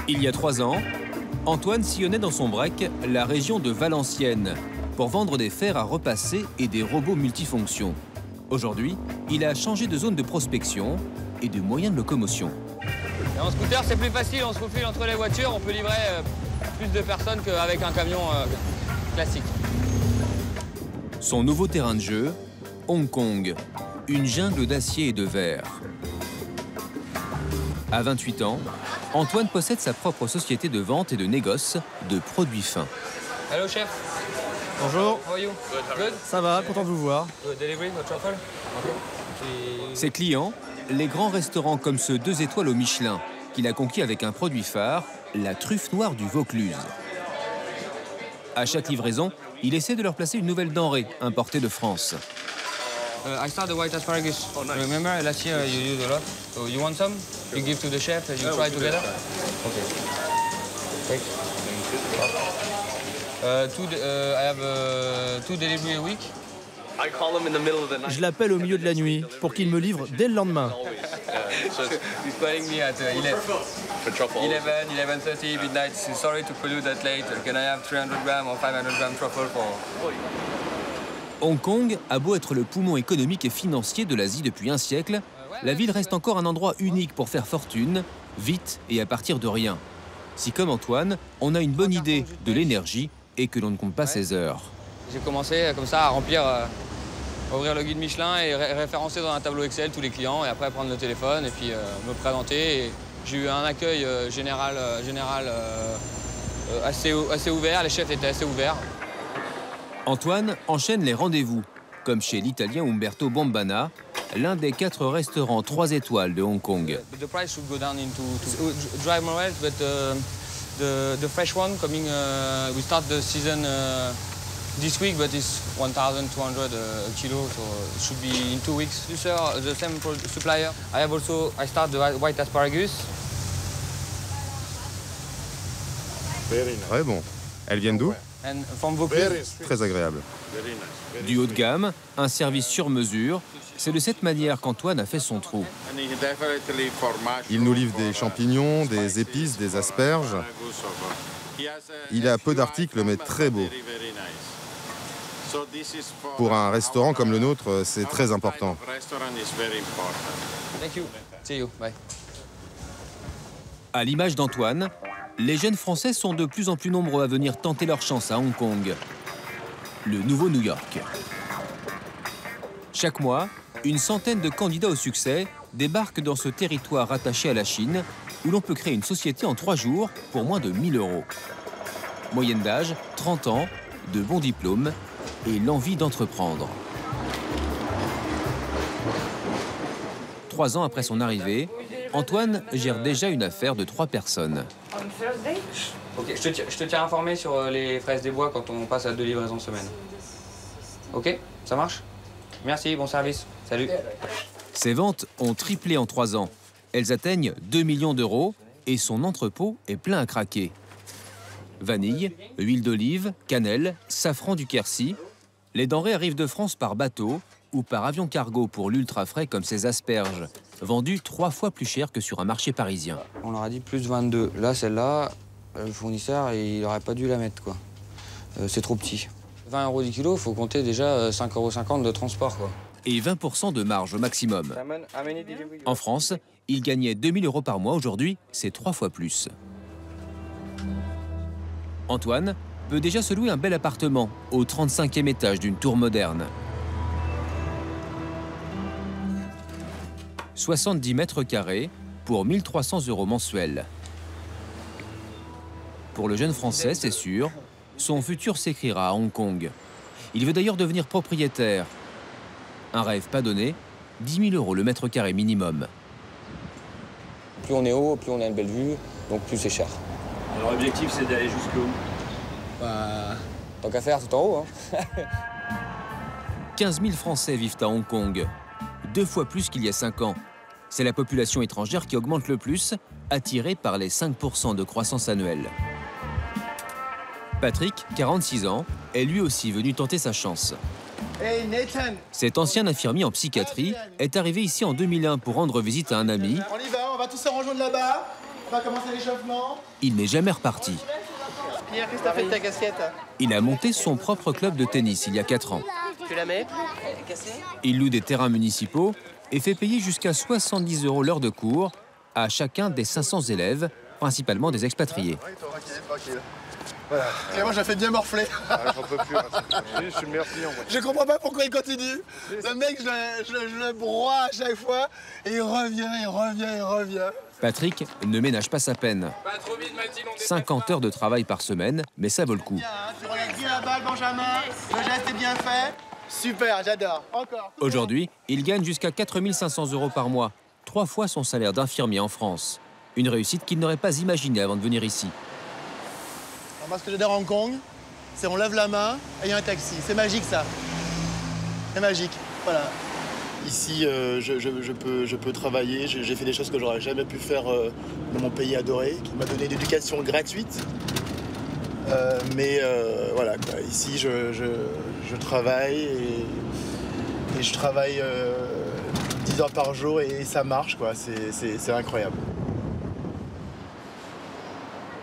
Il y a 3 ans, Antoine sillonnait dans son break la région de Valenciennes pour vendre des fers à repasser et des robots multifonctions. Aujourd'hui, il a changé de zone de prospection et de moyens de locomotion. Et en scooter, c'est plus facile, on se faufile entre les voitures, on peut livrer plus de personnes qu'avec un camion classique. Son nouveau terrain de jeu, Hong Kong, une jungle d'acier et de verre. À 28 ans, Antoine possède sa propre société de vente et de négoce de produits fins. Hello chef. Bonjour. How are you? Good. Ça va, content de vous voir. Delivery, no truffle? Okay. Ses clients, les grands restaurants comme ce 2 étoiles au Michelin, qu'il a conquis avec un produit phare, la truffe noire du Vaucluse. À chaque livraison, il essaie de leur placer une nouvelle denrée importée de France. I start the white asparagus. Oh, nice. Remember last year you used a lot. So you want some? You give to the chef and you try together. Okay. Take. I have 2 delivery a week. I call him in the middle of the night. Je l'appelle au milieu de la nuit pour qu'il me livre dès le lendemain. He's calling me at 11, 11:30 midnight. Sorry to call you that late. Can I have 300 grams or 500 grams truffle for? Hong Kong a beau être le poumon économique et financier de l'Asie depuis un siècle, la ville reste encore un endroit unique pour faire fortune, vite et à partir de rien. Si comme Antoine, on a une bonne idée de l'énergie et que l'on ne compte pas ses heures. J'ai commencé comme ça à remplir, ouvrir le guide Michelin et référencer dans un tableau Excel tous les clients et après prendre le téléphone et puis me présenter. J'ai eu un accueil général assez ouvert, les chefs étaient assez ouverts. Antoine enchaîne les rendez-vous, comme chez l'Italien Umberto Bombana, l'un des 4 restaurants 3 étoiles de Hong Kong. The price should go down into dry morels, but the fresh one coming, we start the season this week, but it's 1,200 a kilo, so it should be in 2 weeks. The same supplier. I start the white asparagus. Très bon. Elles viennent d'où? And from Vaucluse. Très agréable. Du haut de gamme, un service sur mesure, c'est de cette manière qu'Antoine a fait son trou. Il nous livre des champignons, des épices, des asperges. Il a peu d'articles, mais très beau. Pour un restaurant comme le nôtre, c'est très important. Thank you. See you. Bye. À l'image d'Antoine, les jeunes Français sont de plus en plus nombreux à venir tenter leur chance à Hong Kong, le nouveau New York. Chaque mois, une centaine de candidats au succès débarquent dans ce territoire rattaché à la Chine, où l'on peut créer une société en 3 jours pour moins de 1 000 €. Moyenne d'âge, 30 ans, de bons diplômes et l'envie d'entreprendre. 3 ans après son arrivée, Antoine gère déjà une affaire de 3 personnes. Ok, je te tiens informé sur les fraises des bois quand on passe à 2 livraisons semaine. Ok, ça marche? Merci, bon service. Salut. Ses ventes ont triplé en 3 ans. Elles atteignent 2 millions d'euros et son entrepôt est plein à craquer. Vanille, huile d'olive, cannelle, safran du Quercy. Les denrées arrivent de France par bateau ou par avion cargo pour l'ultra frais comme ces asperges, vendues 3 fois plus cher que sur un marché parisien. On leur a dit plus 22. Là, celle-là, le fournisseur, il n'aurait pas dû la mettre, quoi. C'est trop petit. 20 € du kilo, il faut compter déjà 5,50 € de transport, quoi. Et 20% de marge au maximum. En France, il gagnait 2 000 € par mois. Aujourd'hui, c'est 3 fois plus. Antoine peut déjà se louer un bel appartement au 35e étage d'une tour moderne. 70 mètres carrés pour 1 300 € mensuels. Pour le jeune Français, c'est sûr, son futur s'écrira à Hong Kong. Il veut d'ailleurs devenir propriétaire. Un rêve pas donné, 10 000 € le mètre carré minimum. Plus on est haut, plus on a une belle vue, donc plus c'est cher. Alors l'objectif c'est d'aller jusqu'où? Bah, tant qu'à faire, tout en haut. Hein. 15 000 Français vivent à Hong Kong, 2 fois plus qu'il y a 5 ans. C'est la population étrangère qui augmente le plus, attirée par les 5% de croissance annuelle. Patrick, 46 ans, est lui aussi venu tenter sa chance. Hey Nathan. Cet ancien infirmier en psychiatrie est arrivé ici en 2001 pour rendre visite à un ami. On y va, on va tous se rejoindre là-bas. On va commencer l'échauffement. Il n'est jamais reparti. Pierre, qu'est-ce que t'as fait de ta casquette? Il a monté son propre club de tennis il y a 4 ans. Tu la mets? Elle est cassée? Il loue des terrains municipaux et fait payer jusqu'à 70 € l'heure de cours à chacun des 500 élèves, principalement des expatriés. Oui, tranquille. Voilà. Et moi, je la fais bien morfler. J'en peux plus. Je suis le meilleur client. Moi. Je comprends pas pourquoi il continue. Le mec, je le broie à chaque fois et il revient. Patrick ne ménage pas sa peine. 50 heures de travail par semaine, mais ça vaut le coup. Bien, hein, tu regardes bien la balle, Benjamin. Le geste est bien fait. Super, j'adore. Encore. Aujourd'hui, il gagne jusqu'à 4 500 € par mois, 3 fois son salaire d'infirmier en France. Une réussite qu'il n'aurait pas imaginée avant de venir ici. Alors, moi, ce que j'adore à Hong Kong, c'est on lève la main et il y a un taxi. C'est magique, ça. C'est magique. Voilà. Ici, je peux travailler. J'ai fait des choses que j'aurais jamais pu faire dans mon pays adoré, qui m'a donné une éducation gratuite. Voilà, quoi. Ici, je travaille et je travaille 10 heures par jour et ça marche, quoi. C'est incroyable.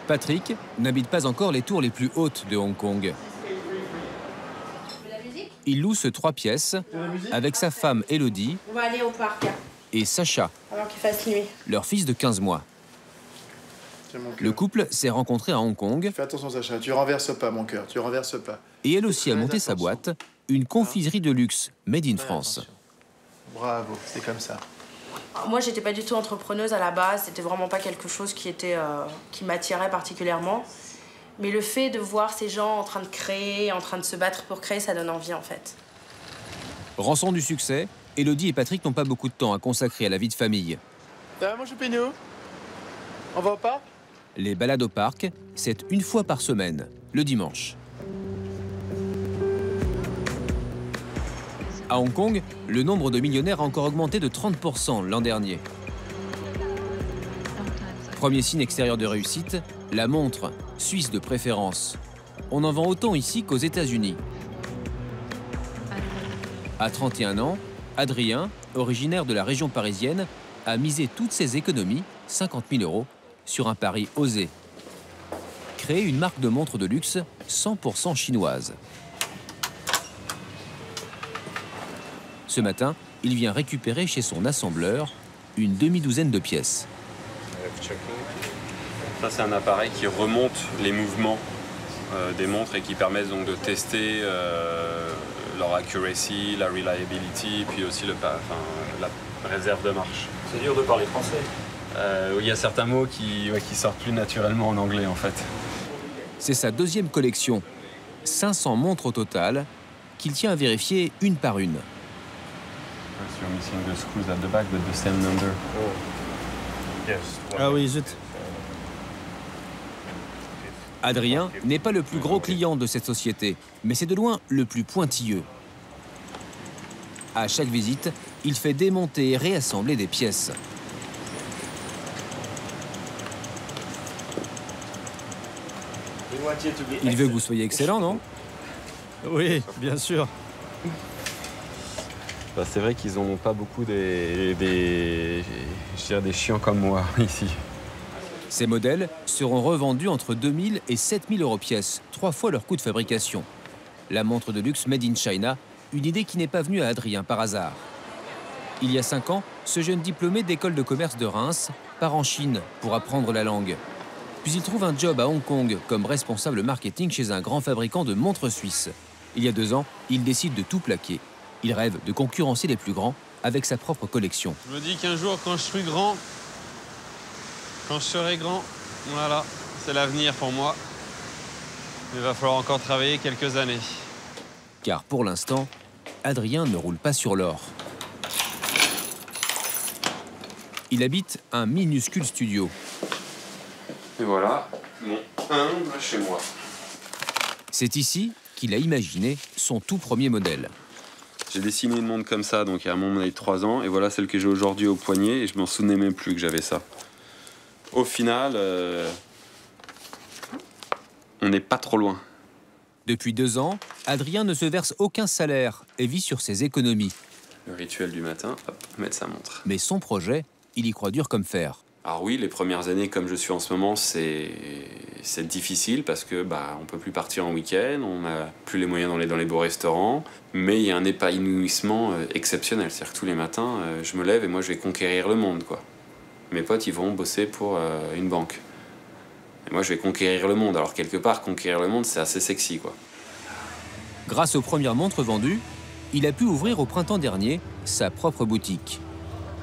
Patrick n'habite pas encore les tours les plus hautes de Hong Kong. Il loue ce 3 pièces avec sa femme Elodie On va aller au parc, et Sacha, avant qu'il fasse nuit. leur fils de 15 mois. Le couple s'est rencontré à Hong Kong. Fais attention, Sacha, tu renverses pas, mon cœur, tu renverses pas. Et elle aussi a monté sa boîte, une confiserie de luxe made in France. Bravo, c'est comme ça. Moi, j'étais pas du tout entrepreneuse à la base. C'était vraiment pas quelque chose qui m'attirait particulièrement. Mais le fait de voir ces gens en train de créer, en train de se battre pour créer, ça donne envie, en fait. Rançon du succès, Elodie et Patrick n'ont pas beaucoup de temps à consacrer à la vie de famille. Ça va, mon choupinou? On va au parc? Les balades au parc, c'est une fois par semaine, le dimanche. À Hong Kong, le nombre de millionnaires a encore augmenté de 30% l'an dernier. Premier signe extérieur de réussite, la montre, suisse de préférence. On en vend autant ici qu'aux États-Unis. À 31 ans, Adrien, originaire de la région parisienne, a misé toutes ses économies, 50 000 €, sur un pari osé. Créer une marque de montres de luxe 100% chinoise. Ce matin, il vient récupérer chez son assembleur une demi-douzaine de pièces. Ça, c'est un appareil qui remonte les mouvements des montres et qui permet donc de tester leur accuracy, la reliability, puis aussi la réserve de marche. C'est dur de parler français. Il y a certains mots qui sortent plus naturellement en anglais, en fait. C'est sa deuxième collection, 500 montres au total, qu'il tient à vérifier une par une. You're missing the screws at the back, but the same number. Ah oui, zut. Adrien n'est pas le plus gros client de cette société, mais c'est de loin le plus pointilleux. À chaque visite, il fait démonter et réassembler des pièces. Il veut que vous soyez excellent, non? Oui, bien sûr. Bah, c'est vrai qu'ils n'ont pas beaucoup des chiens comme moi ici. Ces modèles seront revendus entre 2 000 et 7 000 € pièce, 3 fois leur coût de fabrication. La montre de luxe made in China, une idée qui n'est pas venue à Adrien par hasard. Il y a 5 ans, ce jeune diplômé d'école de commerce de Reims part en Chine pour apprendre la langue. Puis il trouve un job à Hong Kong comme responsable marketing chez un grand fabricant de montres suisses. Il y a 2 ans, il décide de tout plaquer. Il rêve de concurrencer les plus grands avec sa propre collection. Je me dis qu'un jour, quand je suis grand, quand je serai grand, voilà, c'est l'avenir pour moi. Il va falloir encore travailler quelques années. Car pour l'instant, Adrien ne roule pas sur l'or. Il habite un minuscule studio. Et voilà, mon humble chez moi. C'est ici qu'il a imaginé son tout premier modèle. J'ai dessiné une montre comme ça, donc il y a mon modèle de 3 ans, et voilà celle que j'ai aujourd'hui au poignet, et je m'en souvenais même plus que j'avais ça. Au final, on n'est pas trop loin. Depuis 2 ans, Adrien ne se verse aucun salaire et vit sur ses économies. Le rituel du matin, hop, mettre sa montre. Mais son projet, il y croit dur comme fer. Alors oui, les premières années, comme je suis en ce moment, c'est difficile parce que on peut plus partir en week-end, on n'a plus les moyens d'aller dans les beaux restaurants, mais il y a un épanouissement exceptionnel. C'est-à-dire que tous les matins, je me lève et moi je vais conquérir le monde, quoi. Mes potes, ils vont bosser pour une banque. Et moi, je vais conquérir le monde. Alors quelque part, conquérir le monde, c'est assez sexy, quoi. Grâce aux premières montres vendues, il a pu ouvrir au printemps dernier sa propre boutique.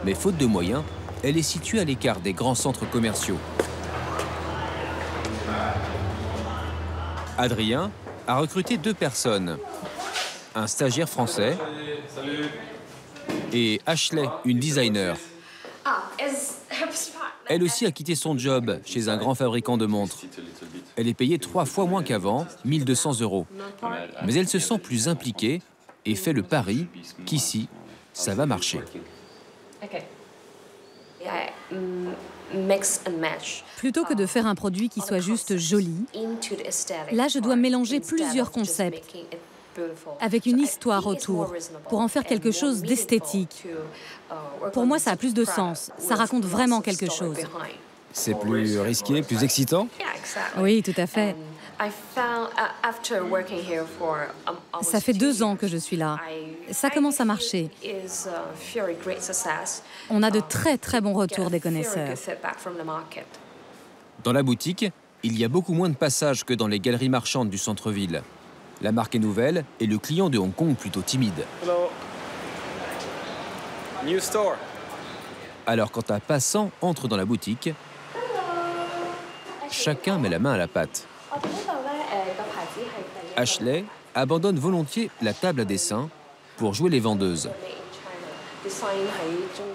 Mais faute de moyens, elle est située à l'écart des grands centres commerciaux. Adrien a recruté 2 personnes. Un stagiaire français et Ashley, une designer. Elle aussi a quitté son job chez un grand fabricant de montres. Elle est payée 3 fois moins qu'avant, 1 200 €. Mais elle se sent plus impliquée et fait le pari qu'ici, ça va marcher. Plutôt que de faire un produit qui soit juste joli, là je dois mélanger plusieurs concepts avec une histoire autour pour en faire quelque chose d'esthétique. Pour moi, ça a plus de sens. Ça raconte vraiment quelque chose. C'est plus risqué, plus excitant? Oui, tout à fait. Ça fait 2 ans que je suis là. Ça commence à marcher. On a de très très bons retours des connaisseurs. Dans la boutique, il y a beaucoup moins de passages que dans les galeries marchandes du centre-ville. La marque est nouvelle et le client de Hong Kong plutôt timide. Hello. New store. Alors quand un passant entre dans la boutique, chacun met la main à la pâte. Ashley abandonne volontiers la table à dessin pour jouer les vendeuses.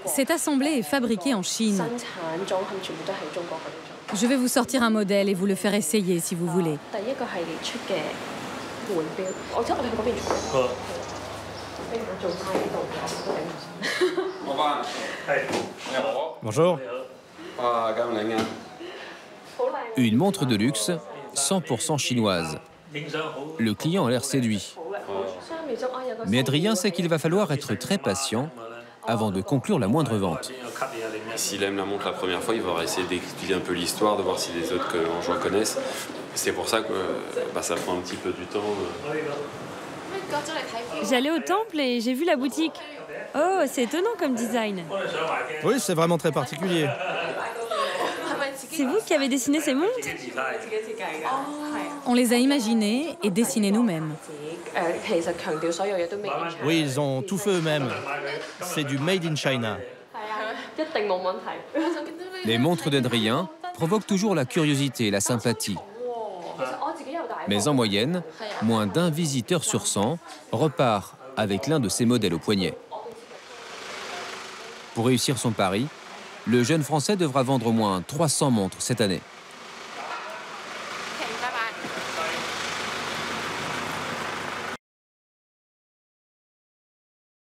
C'est assemblé et fabriqué en Chine. Je vais vous sortir un modèle et vous le faire essayer si vous voulez. Bonjour. Une montre de luxe, 100% chinoise. Le client a l'air séduit. Mais Adrien sait qu'il va falloir être très patient avant de conclure la moindre vente. S'il aime la montre la première fois, il va essayer d'expliquer un peu l'histoire, de voir si les autres gens connaissent. C'est pour ça que ça prend un petit peu du temps. J'allais au temple et j'ai vu la boutique. Oh, c'est étonnant comme design. Oui, c'est vraiment très particulier. C'est vous qui avez dessiné ces montres? On les a imaginées et dessinées nous-mêmes. Oui, ils ont tout fait eux-mêmes. C'est du Made in China. Les montres d'Adrien provoquent toujours la curiosité et la sympathie. Mais en moyenne, moins d'1 visiteur sur 100 repart avec l'un de ces modèles au poignet. Pour réussir son pari, le jeune Français devra vendre au moins 300 montres cette année.